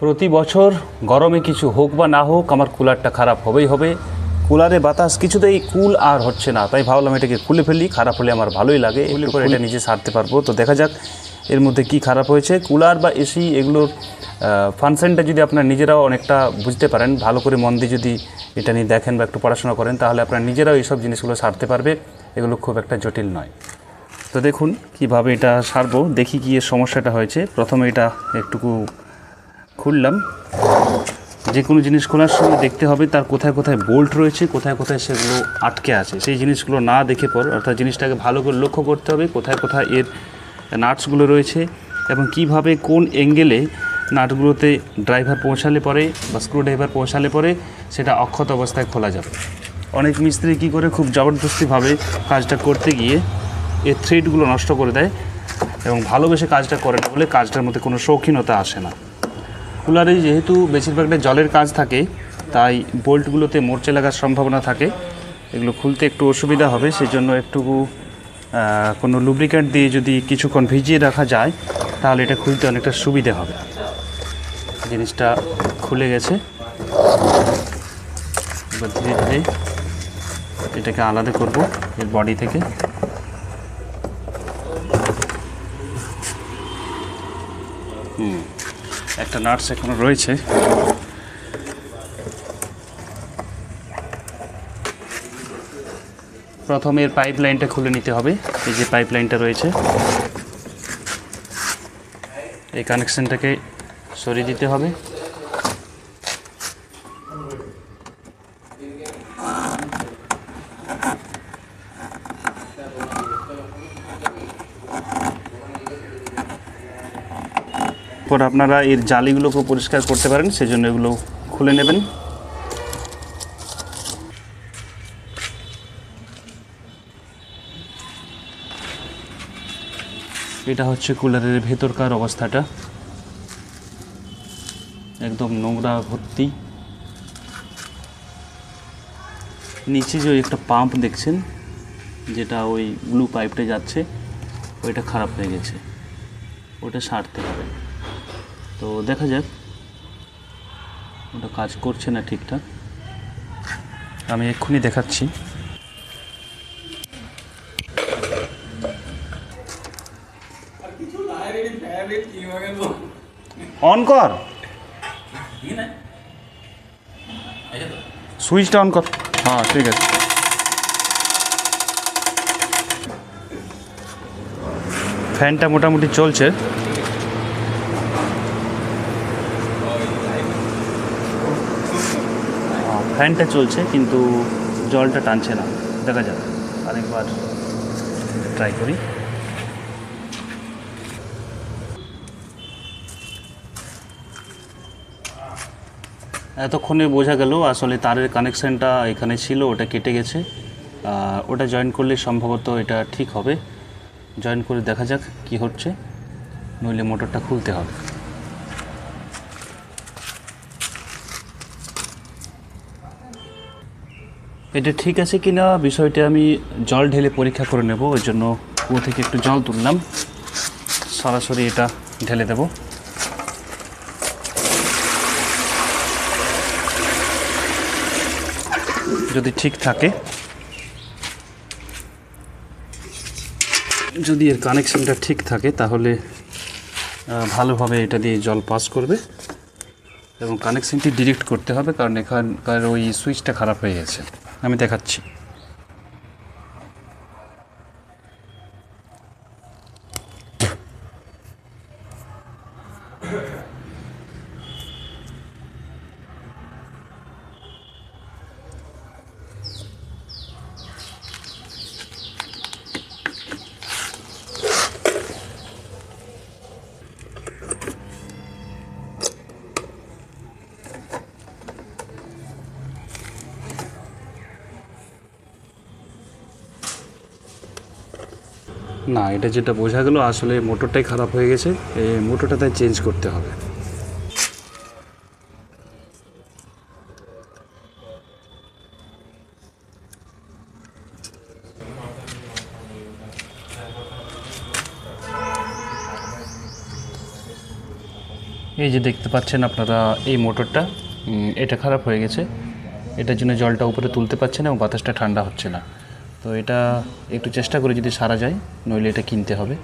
প্রতি বছর গরমে কিছু হোক বা না হোক আমার কুলারটা খারাপ হবেই হবে। কুলারে বাতাস কিছুতেই কুল আর হচ্ছে না, তাই ভাবলাম এটাকে খুলে ফেলি। খারাপ হলে আমার ভালোই লাগে, এগুলো করে এটা নিজে সারতে পারবো। তো দেখা যাক এর মধ্যে কি খারাপ হয়েছে। কুলার বা এসি এগুলোর ফাংশনটা যদি আপনারা নিজেরাও অনেকটা বুঝতে পারেন, ভালো করে মন দিয়ে যদি এটা নিয়ে দেখেন বা একটু পড়াশোনা করেন, তাহলে আপনারা নিজেরাও এইসব জিনিসগুলো সারতে পারবে। এগুলো খুব একটা জটিল নয়। তো দেখুন কিভাবে এটা সারবো, দেখি কি এর সমস্যাটা হয়েছে। প্রথমে এটা একটুকু খুললাম। যে কোনো জিনিস খোলার সময় দেখতে হবে তার কোথায় কোথায় বোল্ট রয়েছে, কোথায় কোথায় সেগুলো আটকে আছে। সেই জিনিসগুলো না দেখে পর, অর্থাৎ জিনিসটাকে ভালো করে লক্ষ্য করতে হবে কোথায় কোথায় এর নাটসগুলো রয়েছে এবং কিভাবে কোন অ্যাঙ্গেলে নাটগুলোতে ড্রাইভার পৌঁছালে পরে বা স্ক্রু ড্রাইভার পৌঁছালে পরে সেটা অক্ষত অবস্থায় খোলা যাবে। অনেক মিস্ত্রি কী করে খুব জবরদস্তিভাবে কাজটা করতে গিয়ে এর থ্রেডগুলো নষ্ট করে দেয় এবং ভালোবেসে কাজটা করে না বলে কাজটার মধ্যে কোনো শৌখিনতা আসে না। কুলারে যেহেতু বেশিরভাগটা জলের কাজ থাকে, তাই বোল্টগুলোতে মরচে লাগার সম্ভাবনা থাকে। এগুলো খুলতে একটু অসুবিধা হবে, সেই জন্য একটুকু কোনো লুব্রিক্যান্ট দিয়ে যদি কিছুক্ষণ ভিজিয়ে রাখা যায় তাহলে এটা খুলতে অনেকটা সুবিধে হবে। জিনিসটা খুলে গেছে, এবার ধীরে ধীরে এটাকে আলাদা করব এর বডি থেকে। একটা নাটস এখনো রয়েছে। প্রথমে এর পাইপ লাইনটা খুলে নিতে হবে। এই যে পাইপ লাইনটা রয়েছে, এই কানেকশনটাকে সরিয়ে দিতে হবে। পর আপনারা এর জালিগুলোকে পরিষ্কার করতে পারেন, সেজন্য এগুলো খুলে নেবেন। এটা হচ্ছে কুলারের ভেতরকার অবস্থাটা, একদম নোংরা ভর্তি। নিচে যে একটা পাম্প দেখছেন, যেটা ওই ব্লু পাইপটা যাচ্ছে, ওইটা খারাপ হয়ে গেছে, ওটা সারতে হবে। তো দেখা যাক, ওটা কাজ করছে না ঠিকঠাক, আমি এক্ষুনি দেখাচ্ছি। অন কর, সুইচটা অন কর। হ্যাঁ ঠিক আছে। ফ্যানটা মোটামুটি চলছে। ফ্যানটা চলছে কিন্তু জলটা টানছে না, দেখা যাক আরেকবার ট্রাই করি। এতক্ষণে বোঝা গেল আসলে তারের কানেকশানটা এখানে ছিল, ওটা কেটে গেছে। ওটা জয়েন করলে সম্ভবত এটা ঠিক হবে। জয়েন করে দেখা যাক কি হচ্ছে, নইলে মোটরটা খুলতে হবে। এটা ঠিক আছে কি না বিষয়টা আমি জল ঢেলে পরীক্ষা করে নেব। ওই জন্য কুয়ো থেকে একটু জল তুললাম, সরাসরি এটা ঢেলে দেব। যদি ঠিক থাকে, যদি এর কানেকশানটা ঠিক থাকে তাহলে ভালোভাবে এটা দিয়ে জল পাস করবে এবং কানেকশানটি ডিরেক্ট করতে হবে, কারণ এখানকার ওই সুইচটা খারাপ হয়ে গেছে। আমি দেখাচ্ছি। না, এটা যেটা বোঝা গেল আসলে মোটরটাই খারাপ হয়ে গেছে, এই মোটরটা তাই চেঞ্জ করতে হবে। এই যে দেখতে পাচ্ছেন আপনারা এই মোটরটা এটা খারাপ হয়ে গেছে, এটার জন্য জলটা উপরে তুলতে পারছে না এবং বাতাসটা ঠান্ডা হচ্ছে না। তো এটা একটু চেষ্টা করে যদি সারা যায়, নইলে এটা কিনতে হবে।